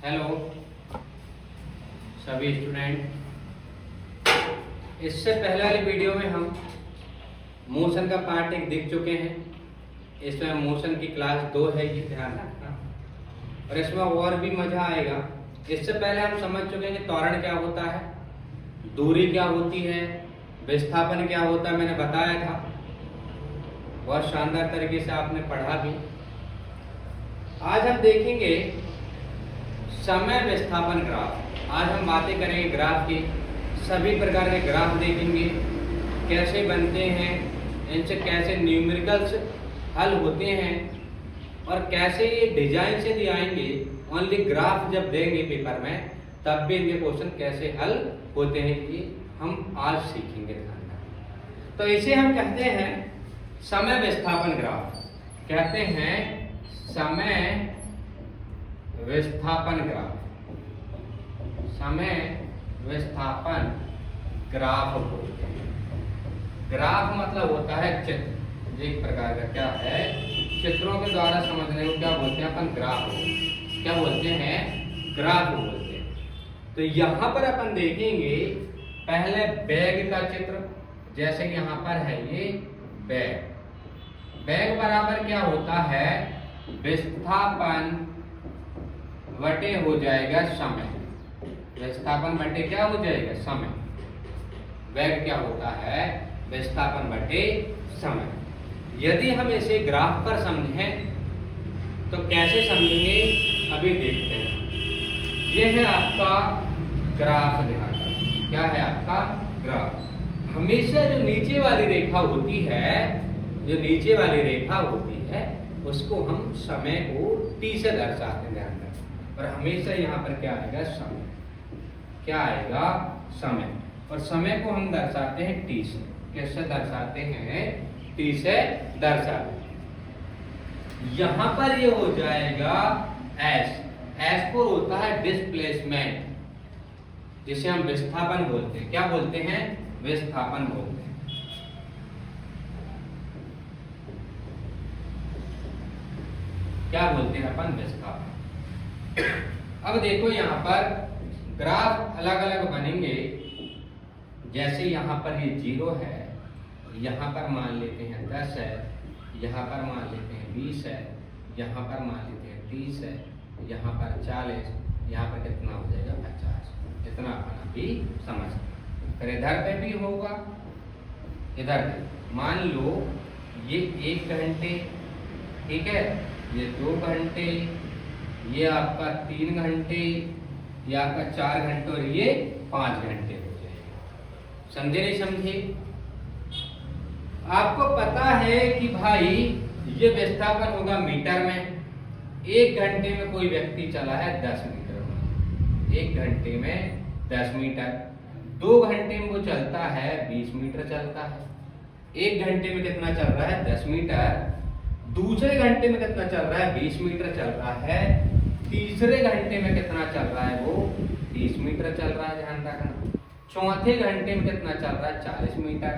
Hello सभी student. इससे पहले वाली वीडियो में हम मोशन का पार्ट एक देख चुके हैं। इसमें मोशन की क्लास 2 है, ये ध्यान रखना, और इसमें और भी मजा आएगा। इससे पहले हम समझ चुके हैं कि त्वरण क्या होता है, दूरी क्या होती है, विस्थापन क्या होता है, मैंने बताया था। बहुत शानदार तरीके से आपने पढ़ा भी। आज हम देखेंगे समय विस्थापन ग्राफ। आज हम बातें करेंगे ग्राफ की, सभी प्रकार के ग्राफ देखेंगे, कैसे बनते हैं, इनसे कैसे न्यूमेरिकल्स हल होते हैं, और कैसे ये डिजाइन से दिखाएंगे। ओनली ग्राफ जब देंगे पेपर में तब भी इनके क्वेश्चन कैसे हल होते हैं ये हम आज सीखेंगे। तो इसे हम कहते हैं समय विस्थापन ग्राफ, कहते हैं समय विस्थापन ग्राफ, समय विस्थापन ग्राफ बोलते हैं। ग्राफ मतलब होता है चित्र, एक प्रकार का क्या है, चित्रों के द्वारा समझने को क्या बोलते हैं अपन, ग्राफ। क्या बोलते हैं, ग्राफ बोलते हैं। तो यहाँ पर अपन देखेंगे पहले वेग का चित्र, जैसे यहाँ पर है ये वेग। वेग बराबर क्या होता है, विस्थापन बटे हो जाएगा समय। विस्थापन बटे क्या हो जाएगा, समय। वेग क्या होता है, विस्थापन बटे समय। यदि हम इसे ग्राफ पर समझें तो कैसे समझेंगे, अभी देखते हैं। यह है आपका ग्राफ, ध्यान रखना, क्या है आपका ग्राफ। हमेशा जो नीचे वाली रेखा होती है, जो नीचे वाली रेखा होती है उसको हम समय को टी से दर्शाते हैं, ध्यान रखना। और हमेशा यहाँ पर क्या आएगा, समय। क्या आएगा, समय। और समय को हम दर्शाते हैं टी से। कैसे दर्शाते हैं, टी से दर्शाते हैं। यहाँ पर ये हो जाएगा एस। एस को होता है डिस्प्लेसमेंट, जिसे हम विस्थापन बोलते हैं। क्या बोलते हैं, विस्थापन बोलते हैं। क्या बोलते हैं अपन, विस्थापन। अब देखो यहाँ पर ग्राफ अलग अलग बनेंगे। जैसे यहाँ पर ये 0 है, यहाँ पर मान लेते हैं 10 है, यहाँ पर मान लेते हैं 20 है, यहाँ पर मान लेते हैं 30 है, यहाँ पर 40, यहाँ पर कितना हो जाएगा 50। इतना अपन अभी समझ। फिर इधर पे भी होगा, इधर पे मान लो ये 1 घंटे, ठीक है, ये 2 घंटे, ये आपका 3 घंटे, ये आपका 4 घंटे, और ये 5 घंटे हो जाएगा। समझे नहीं समझे? आपको पता है कि भाई ये विस्थापन होगा मीटर में। 1 घंटे में कोई व्यक्ति चला है 10 मीटर में, 1 घंटे में 10 मीटर। 2 घंटे में वो चलता है 20 मीटर चलता है। 1 घंटे में कितना चल रहा है, 10 मीटर। दूसरे घंटे में कितना चल रहा है, 20 मीटर चल रहा है। तीसरे घंटे में कितना चल रहा है, वो 30 मीटर चल रहा है, ध्यान रखना। चौथे घंटे में कितना चल रहा है, 40 मीटर।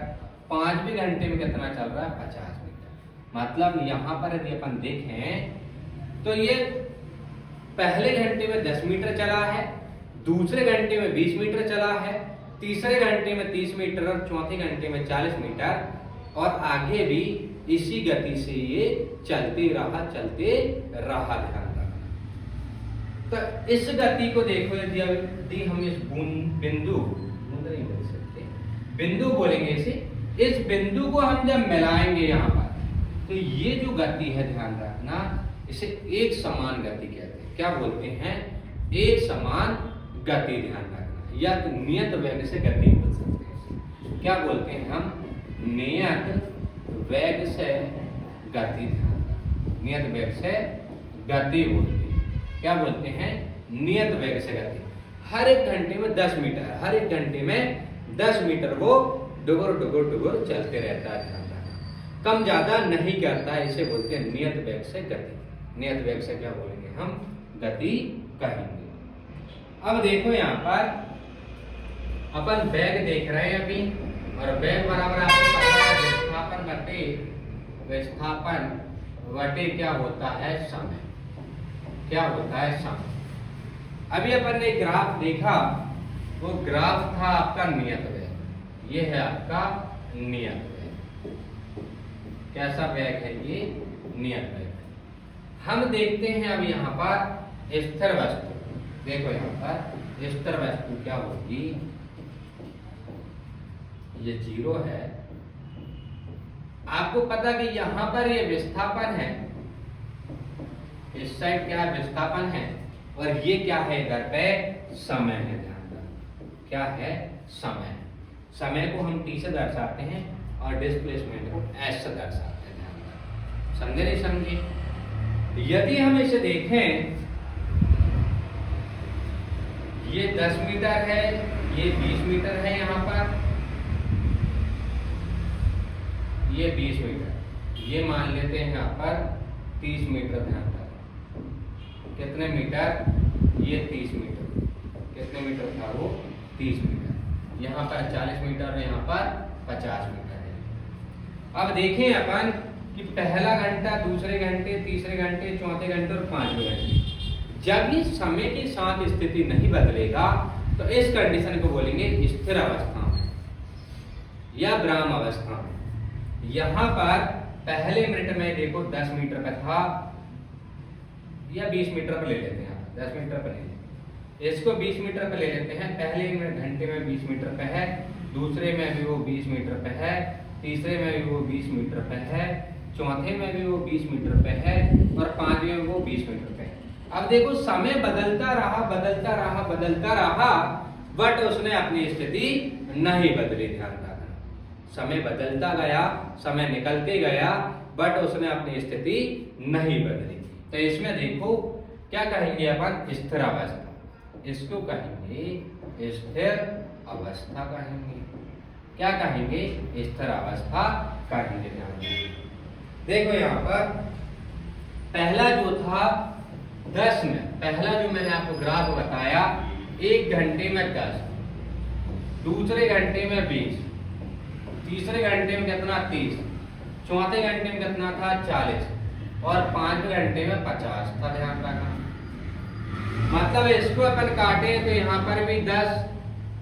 5वें घंटे में कितना चल रहा है, 50 मीटर। मतलब यहाँ पर यदि अपन देखें तो ये पहले घंटे में 10 मीटर चला है, दूसरे घंटे में 20 मीटर चला है, तीसरे घंटे में 30 मीटर, और चौथे घंटे में 40 मीटर, और आगे भी इसी गति से ये चलते रहा, ध्यान रखना। तो इस गति को देखो, यदि हम इस बिंदु नहीं बोल सकते, बिंदु बोलेंगे इसे। इस बिंदु को हम जब मिलाएंगे यहाँ पर, तो ये जो गति है, ध्यान रखना, इसे एक समान गति कहते हैं। क्या बोलते हैं, एक समान गति, ध्यान रखना। या तो नियत वेग से गति बोल सकते हैं। क्या बोलते हैं हम, नियत वेग से गति, नियत वेग से गति बोलते हैं। क्या बोलते हैं, नियत वेग से गति। हर 1 घंटे में 10 मीटर, हर 1 घंटे में 10 मीटर वो डुगुर डुगुर डुगुर चलते रहता है, ध्यान रखना। कम ज्यादा नहीं करता है, इसे बोलते हैं नियत वेग से गति। नियत वेग से क्या बोलेंगे हम, गति कहेंगे। अब देखो यहाँ पर अपन वेग देख रहे हैं अभी, और वेग बराबर आपको पता है विस्थापन बटे क्या होता है, समय। क्या होता है, समय। अभी अपन ने ग्राफ देखा, वो ग्राफ था आपका नियत वेग। ये है आपका नियत वेग। कैसा वेग है ये? नियत वेग। हम देखते हैं अब यहाँ पर स्थिर वस्तु। देखो यहाँ पर स्थिर वस्तु क्या होगी, ये 0 है। आपको पता कि यहाँ पर ये विस्थापन है, इस साइड क्या है? विस्थापन है। और ये क्या है? इधर पे समय है। ध्यान रखना, क्या है? समय। समय को हम t से दर्शाते हैं और डिस्प्लेसमेंट को s से दर्शाते हैं। ध्यान रखना, समझे नहीं समझे? यदि हम इसे देखें, ये 10 मीटर है, ये 20 मीटर है, यहाँ पर ये 20 मीटर, ये मान लेते हैं यहाँ पर 30 मीटर। ध्यान रखना, कितने मीटर? ये 30 मीटर। कितने मीटर था वो? 30 मीटर। यहाँ पर 40 मीटर और यहाँ पर 50 मीटर है। अब देखें अपन कि पहला घंटा, दूसरे घंटे, तीसरे घंटे, चौथे घंटे और पांचवें घंटे, जब ये समय के साथ स्थिति नहीं बदलेगा तो इस कंडीशन को बोलेंगे स्थिर अवस्था में या विराम अवस्था में। यहाँ पर पहले मिनट में देखो 10 मीटर का था, या 20 मीटर पर ले लेते हैं, 10 मीटर पर ले लेते हैं, इसको 20 मीटर पर ले लेते हैं। पहले घंटे में 20 मीटर पे है, दूसरे में भी वो 20 मीटर पे है, तीसरे में भी वो 20 मीटर पे है, चौथे में भी वो 20 मीटर पे है और पांचवें में वो 20 मीटर पे है। अब देखो समय बदलता रहा, बट उसने अपनी स्थिति नहीं बदली। ध्यान रखना, समय बदलता गया, समय निकलते गया, बट उसने अपनी स्थिति नहीं बदली। तो इसमें देखो क्या कहेंगे अपन? स्थिर अवस्था। इसको कहेंगे स्थिर अवस्था कहेंगे। क्या कहेंगे? स्थिर अवस्था कहेंगे। देखो यहाँ पर पहला जो था 10 में, पहला जो मैंने आपको ग्राफ बताया, 1 घंटे में 10, दूसरे घंटे में 20, तीसरे घंटे में कितना? 30, चौथे घंटे में कितना था? 40 और पांचवें घंटे में 50 था। ध्यान रखना, मतलब इसको अपन काटे तो यहाँ पर भी 10,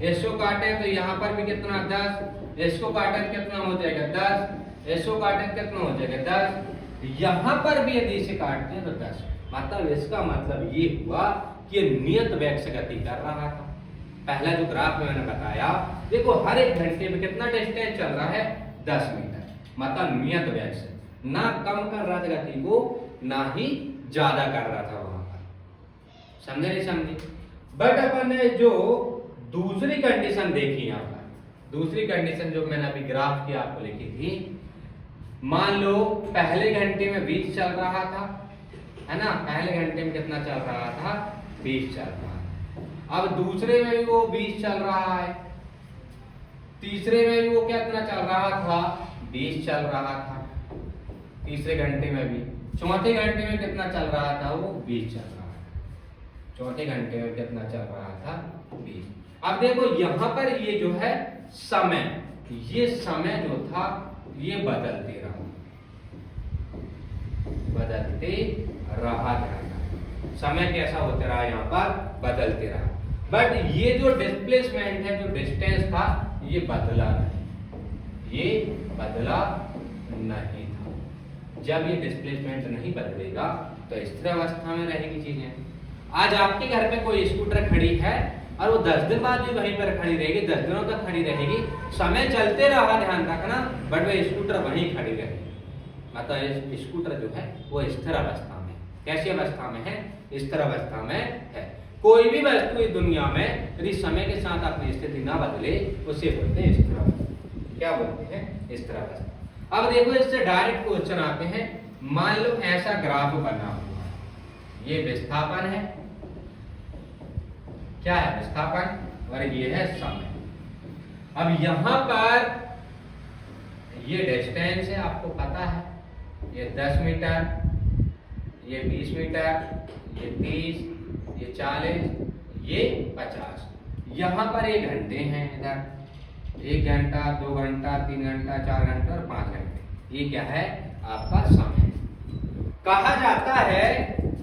इसको काटे तो यहाँ पर भी कितना? 10, इसको काटे तो कितना हो जाएगा? 10, इसको काटे तो कितना हो जाएगा? 10, यहाँ पर भी यदि इसे काटते हैं तो 10। मतलब इसका मतलब ये हुआ कि ये नियत वेग से गति कर रहा था। पहला जो ग्राफ में मैंने बताया, देखो हर एक घंटे में कितना डिस्टेंस चल रहा है? 10 मीटर। मतलब नियत वेग से, ना कम कर रहा था गति को, ना ही ज्यादा कर रहा था वहां पर। समझे नहीं समझे? बट अपन ने जो दूसरी कंडीशन देखी, यहाँ पर दूसरी कंडीशन जो मैंने अभी ग्राफ की आपको लिखी थी, मान लो पहले घंटे में 20 चल रहा था, है ना? पहले घंटे में कितना चल रहा था? 20 चल रहा है। अब दूसरे में भी वो 20 चल रहा है, तीसरे में भी वो कितना चल रहा था? 20 चल रहा था, तीसरे घंटे में भी। चौथे घंटे में कितना चल रहा था? वो 20 चल रहा है। चौथे घंटे में कितना चल रहा था? 20। अब देखो यहाँ पर ये जो है समय, ये समय जो था ये बदलते रहा, समय कैसा होते रहा? यहाँ पर बदलते रहा। बट ये जो डिस्प्लेसमेंट है, जो डिस्टेंस था, ये बदला नहीं, ये बदला नहीं था। जब ये डिस्प्लेसमेंट नहीं बदलेगा तो स्थिर अवस्था में रहेगी चीजें। आज आपके घर में कोई स्कूटर खड़ी है और वो 10 दिन बाद भी वहीं पर खड़ी रहेगी, 10 दिनों तक खड़ी रहेगी, समय चलते रहा, ध्यान रखना, बट वो स्कूटर वहीं खड़ी रहेगी। मतलब स्कूटर जो है वो स्थिर अवस्था में। कैसी अवस्था में है? स्थिर अवस्था में है। कोई भी वस्तु इस दुनिया में यदि समय के साथ अपनी स्थिति ना बदले, उसे बोलते हैं स्थिर अवस्था। क्या बोलते हैं? स्थिर अवस्था। अब देखो इससे डायरेक्ट क्वेश्चन आते हैं। मान लो ऐसा ग्राफ बना हुआ है, ये विस्थापन है, क्या है? विस्थापन, और ये है समय। अब यहां पर ये डिस्टेंस है, आपको पता है, ये 10 मीटर, ये 20 मीटर, ये 30, ये 40, ये 50। यहाँ पर ये घंटे हैं, इधर 1 घंटा, 2 घंटा, 3 घंटा, 4 घंटा और 5 घंटे। ये क्या है? आपका समय। कहा जाता है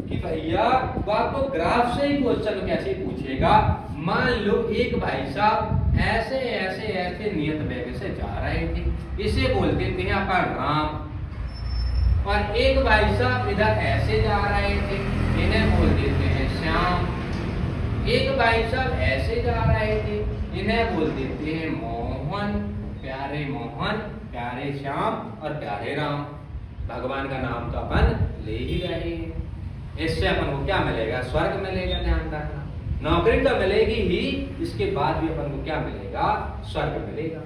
कि भैया वो आपको ग्राफ से ही क्वेश्चन कैसे पूछेगा। मान लो एक भाई साहब ऐसे ऐसे ऐसे नियत वेग से जा रहे थे, इसे बोलते थे अपन राम। और एक भाई साहब इधर ऐसे जा रहे थे, इन्हें बोल देते हैं श्याम। एक भाई साहब ऐसे जा रहे थे, इन्हें बोल देते हैं मोहन, प्यारे श्याम और प्यारे राम। भगवान का नाम तो अपन ले ही रहे हैं, इससे अपन को क्या मिलेगा? स्वर्ग मिलेगा। ध्यान रखना, नौकरी तो मिलेगी ही, इसके बाद भी अपन को क्या मिलेगा? स्वर्ग मिलेगा।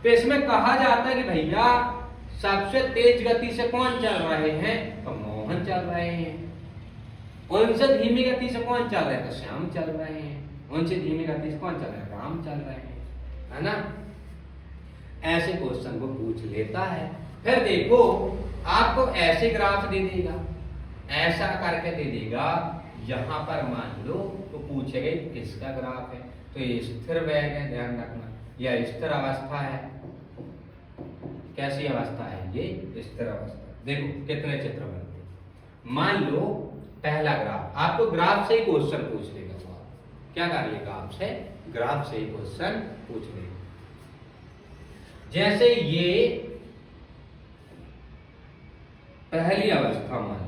तो इसमें कहा जाता है कि भैया सबसे तेज गति से कौन चल रहे हैं? तो मोहन चल रहे हैं। उनसे धीमी गति से कौन चल रहे हैं? तो श्याम चल रहे हैं। उनसे धीमी गति से कौन चल रहे हैं? राम चल रहे हैं, है ना। ऐसे क्वेश्चन को पूछ लेता है। फिर देखो आपको ऐसे ग्राफ दे देगा, ऐसा करके दे देगा। यहां पर मान लो तो पूछेगा किसका ग्राफ है? तो ये स्थिर वेग है, ध्यान रखना। यह स्थिर अवस्था है। कैसी अवस्था है? ये स्थिर अवस्था। देखो कितने चित्र बनते। मान लो पहला ग्राफ, आपको ग्राफ से ही क्वेश्चन पूछ लेगा। क्या कर लेगा? आपसे ग्राफ से ही क्वेश्चन पूछ लेगा। जैसे ये पहली अवस्था मान लो,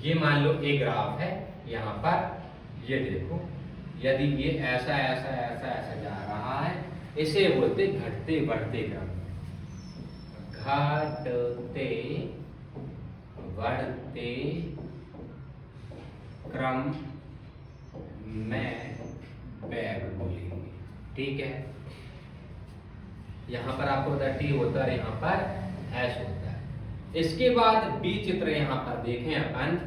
ये मान लो एक ग्राफ है। यहां पर ये देखो, यदि ये ऐसा ऐसा ऐसा ऐसा जा रहा है, इसे बोलते घटते बढ़ते क्रम। घटते बढ़ते क्रम में वेग बोलेंगे, ठीक है। यहां पर आपको पता टी होता है, यहां पर एस होता है। इसके बाद बी चित्र यहां पर देखें अपन।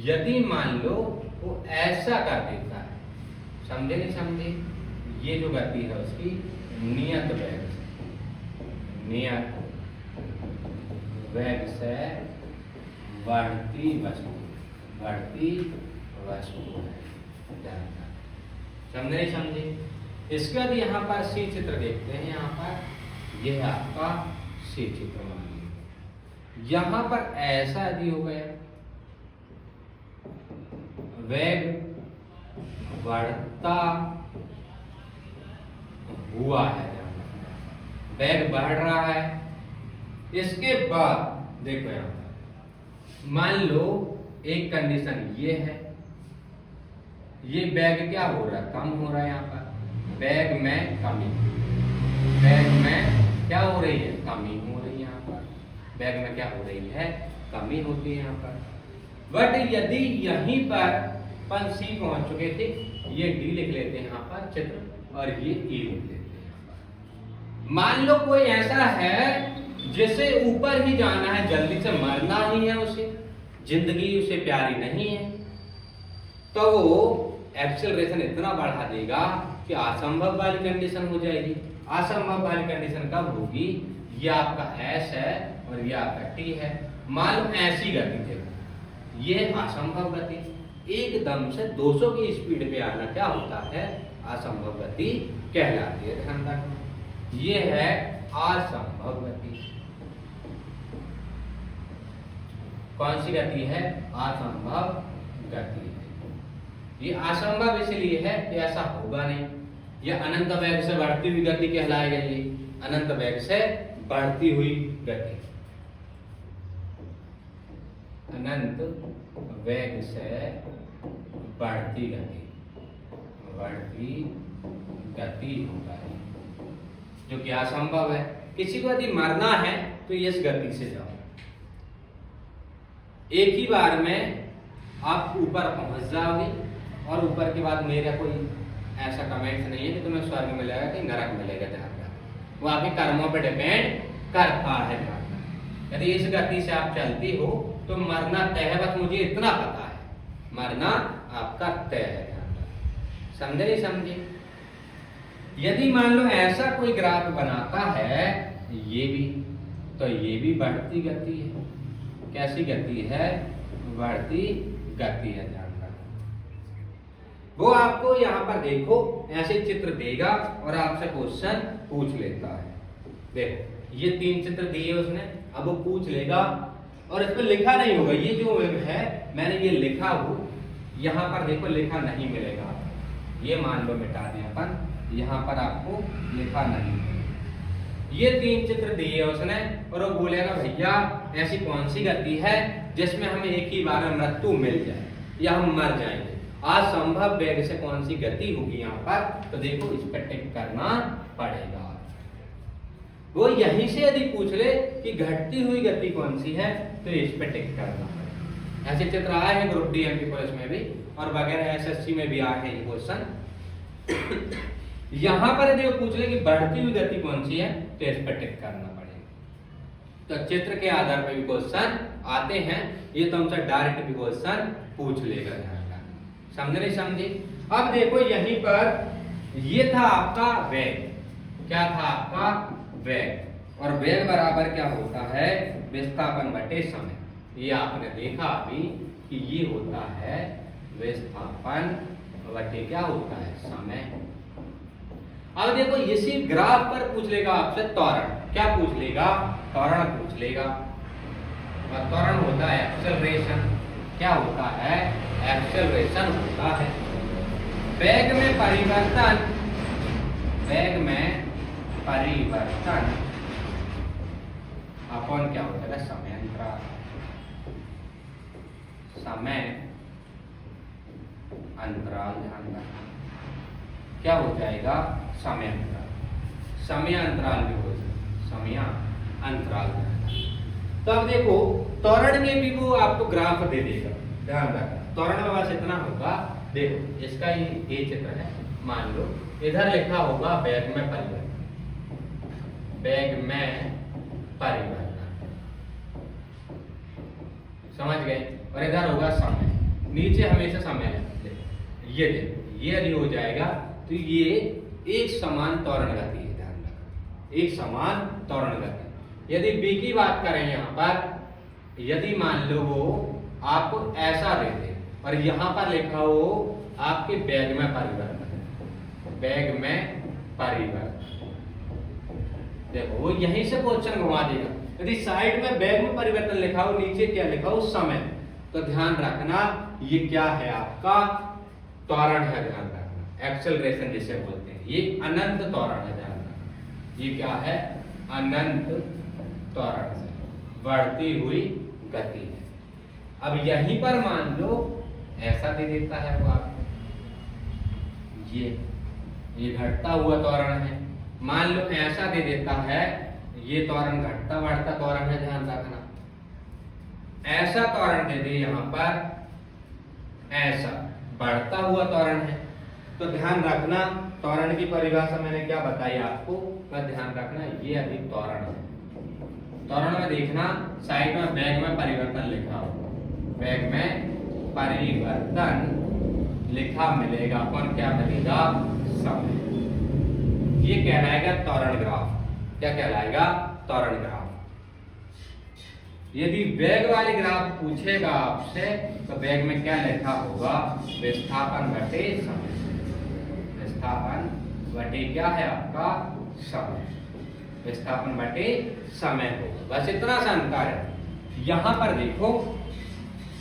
यदि मान लो वो ऐसा कर देता है, समझे नहीं समझे? ये जो गति है उसकी नियत वेग से, नियत वेग से बढ़ती वस्तु है, समझे नहीं समझे? इसके बाद यहाँ पर सी चित्र देखते हैं। यहाँ पर यह है आपका सी चित्र। मान लीजिए यहाँ पर ऐसा यदि हो गया, वेग बढ़ता हुआ है, वेग बढ़ रहा है। इसके बाद देखो यहाँ पर मान लो एक कंडीशन ये है, ये वेग क्या हो रहा है? कम हो रहा है। यहाँ पर वेग में कमी, वेग में क्या हो रही है? कमी हो रही है। यहाँ पर वेग में क्या हो रही है? कमी होती है यहाँ पर। बट यदि यहीं पर अपन सी पहुंच चुके थे, ये डी लिख लेते हैं यहाँ पर चित्र, और ये ई लिख लेते हैं यहाँ पर। मान लो कोई ऐसा है जिसे ऊपर ही जाना है, जल्दी से मरना ही है, उसे जिंदगी उसे प्यारी नहीं है, तो वो एक्सेलरेशन इतना बढ़ा देगा कि असंभव वाली कंडीशन हो जाएगी। असंभव वाली कंडीशन कब होगी? ये आपका एस है और ये आपका टी है। मान लो ऐसी गति देखो, ये असंभव गति, एकदम से 200 की स्पीड पे आना क्या होता है? असंभव गति कहलाती है। ध्यान रखना, ये है असंभव गति। कौन सी गति है? असंभव गति। ये असंभव इसलिए है कि ऐसा होगा नहीं। यह अनंत वेग से बढ़ती हुई गति कहलाएगा। ये अनंत वेग से बढ़ती हुई गति, अनंत वेग से बढ़ती गति, बढ़ती गति होगा है, जो कि असंभव है। किसी को यदि मरना है तो इस गति से जाओ, एक ही बार में आप ऊपर पहुंच जाओगे। और ऊपर के बाद मेरा कोई ऐसा कमेंट नहीं है कि तुम्हें स्वर्ग मिलेगा कि नरक मिलेगा। ध्यान रखना, वो आपके कर्मों पर डिपेंड करता है। यदि इस गति से आप चलती हो तो मरना तय है। बस मुझे इतना पता है, मरना आपका तय है। समझे नहीं समझे? यदि मान लो ऐसा कोई ग्राफ बनाता है, ये भी, तो ये भी बढ़ती गति है। कैसी गति है? बढ़ती गति है। वो आपको यहाँ पर देखो ऐसे चित्र देगा और आपसे क्वेश्चन पूछ लेता है। देखो ये 3 चित्र दिए उसने, अब वो पूछ लेगा और इस पर लिखा नहीं होगा। ये जो है मैंने ये लिखा हो, यहाँ पर देखो लिखा नहीं मिलेगा। ये मान लो मिटा दें अपन, यहाँ पर आपको लिखा नहीं है। ये 3 चित्र दिए उसने और वो बोलेगा भैया ऐसी कौन सी गति है जिसमें हमें एक ही बार में मृत्यु मिल जाए या हम मर जाएंगे। असंभव वेग से कौन सी गति होगी यहाँ पर, तो देखो इस पर टिक करना पड़ेगा। वो यहीं से यदि पूछ ले कि घटती हुई गति कौन सी है तो इस पर टिक करना पड़ेगा। ऐसे चित्र आए हैं ग्रुप डी एमपी पुलिस में भी और वगैरह एसएससी में भी आए हैं ये क्वेश्चन। यहां पर यदि वो पूछ ले कि बढ़ती हुई गति कौन सी है तो इस पर टिक करना पड़ेगा। तो चित्र के आधार पर भी क्वेश्चन आते हैं, ये तो हमसे डायरेक्ट भी क्वेश्चन पूछ लेगा। समझे नहीं समझे? अब देखो यहीं पर ये था आपका वेग, क्या था आपका वेग, और वेग बराबर क्या होता है विस्थापन बटे समय। ये आपने देखा अभी कि ये होता है विस्थापन बटे क्या होता है समय। अब देखो इसी ग्राफ पर पूछ लेगा आपसे त्वरण, क्या पूछ लेगा त्वरण पूछ लेगा। और त्वरण होता है एक्सेलरेशन, क्या होता है एक्सेलरेशन होता है। वेग में परिवर्तन, वेग में परिवर्तन अपन क्या होता है समय अंतराल, समय अंतराल ध्यान रखना क्या हो जाएगा समय अंतराल। समय अंतराल भी हो जाएगा समय अंतराल। तो अब देखो त्वरण में भी वो आपको ग्राफ दे देगा, ध्यान रखना। त्वरण में बस इतना होगा, देखो इसका ये चित्र है, मान लो इधर लिखा होगा वेग में परिवर्तन, वेग में परिवर्तन, समझ गए, और इधर होगा समय, नीचे हमेशा समय ये देखो ये यदि हो जाएगा तो ये एक समान त्वरण गति है, ध्यान रखना एक समान त्वरण गति। यदि बी की बात करें यहाँ पर, यदि मान लो वो आपको ऐसा दे दे और यहाँ पर लिखा हो आपके वेग में परिवर्तन, वेग में परिवर्तन, देखो वो यहीं से क्वेश्चन घुमा देगा। यदि साइड में वेग में परिवर्तन लिखा हो, नीचे क्या लिखा हो समय, तो ध्यान रखना ये क्या है आपका त्वरण है, ध्यान रखना एक्सेलरेशन जिसे बोलते हैं, ये अनंत त्वरण है, ध्यान रखना ये क्या है अनंत त्वरण से बढ़ती हुई गति है। अब यहीं पर मान लो ऐसा दे देता है वो आपको, ये घटता हुआ त्वरण है, मान लो ऐसा दे देता है ये त्वरण घटता बढ़ता त्वरण है, ध्यान रखना ऐसा त्वरण दे दे यहाँ पर ऐसा बढ़ता हुआ त्वरण है, तो ध्यान रखना त्वरण की परिभाषा मैंने क्या बताई आपको, पर ध्यान रखना ये अभी त्वरण है। त्वरण में देखना साइड में वेग में परिवर्तन लिखा हो, वेग में परिवर्तन लिखा मिलेगा, कौन क्या मिलेगा समय, ये कहलाएगा त्वरण ग्राफ। क्या कहलाएगा त्वरण ग्राफ। यदि वेग वाली ग्राफ पूछेगा आपसे तो वेग में क्या लिखा होगा विस्थापन बटे समय, विस्थापन बटे क्या है आपका समय, विस्थापन बटे समय होगा, बस इतना सा अंतर है। यहां पर देखो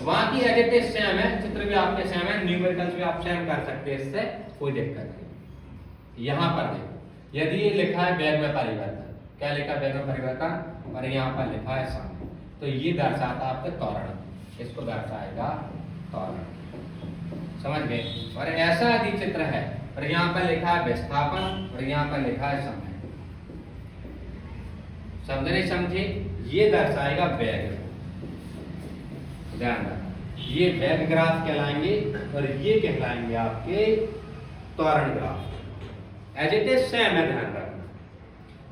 वहां की एडिटेड सेम है, चित्र भी आपके सेम है, न्यूमेरिकल्स भी आप सेम कर सकते हैं, इससे कोई दिक्कत नहीं। यहां पर देखो यदि ये लिखा है वेग में परिवर्तन, क्या लिखा है वेग में परिवर्तन, और यहाँ पर लिखा है समय, तो ये दर्शाता आपका त्वरण, इसको दर्शाएगा त्वरण, समझ गए। और ऐसा यदि चित्र है और यहाँ पर लिखा है विस्थापन और यहाँ पर लिखा है समय, समझे नहीं समझे, ये दर्शाएगा वेग, ध्यान रखना ये वेग ग्राफ कहलाएंगे और ये कहलाएंगे आपके त्वरण graph. As it is same है, ध्यान रखना।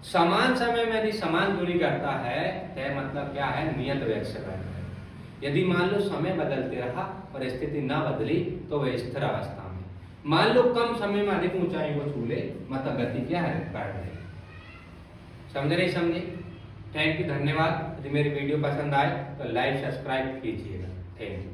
समान समय में यदि समान दूरी करता है तो मतलब क्या है नियत वेग से बढ़ता है। यदि मान लो समय बदलते रहा और स्थिति ना बदली तो वह स्थिर अवस्था में, मान लो कम समय में अधिक ऊंचाई को छू ले मतलब गति क्या है बढ़ रही। समझे नहीं समझे? थैंक यू, धन्यवाद। यदि मेरी वीडियो पसंद आए तो लाइक सब्सक्राइब कीजिएगा। Thank you.